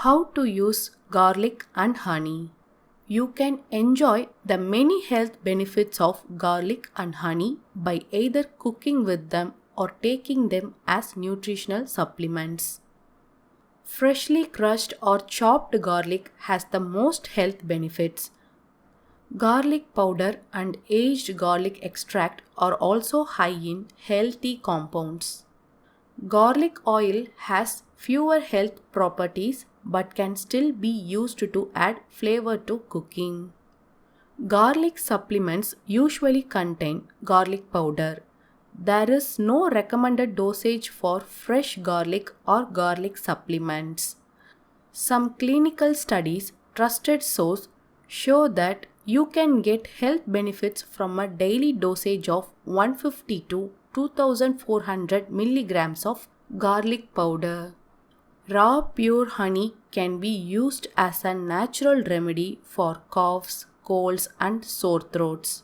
How to use garlic and honey. You can enjoy the many health benefits of garlic and honey by either cooking with them or taking them as nutritional supplements. Freshly crushed or chopped garlic has the most health benefits. Garlic powder and aged garlic extract are also high in healthy compounds. Garlic oil has fewer health properties but can still be used to add flavor to cooking. Garlic supplements usually contain garlic powder. There is no recommended dosage for fresh garlic or garlic supplements. Some clinical studies, trusted source, show that you can get health benefits from a daily dosage of 150 to 2400 milligrams of garlic powder. Raw pure honey can be used as a natural remedy for coughs, colds, and sore throats.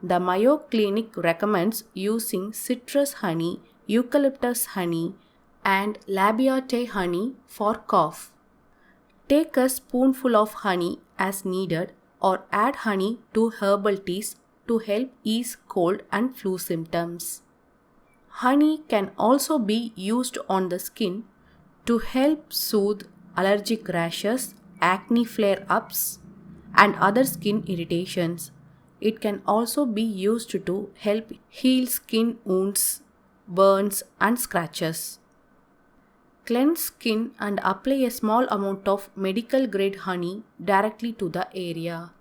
The Mayo Clinic recommends using citrus honey, eucalyptus honey, and labiate honey for cough. Take a spoonful of honey as needed or add honey to herbal teas to help ease cold and flu symptoms. Honey can also be used on the skin to help soothe allergic rashes, acne flare ups, and other skin irritations. It can also be used to help heal skin wounds, burns, and scratches. Cleanse skin and apply a small amount of medical grade honey directly to the area.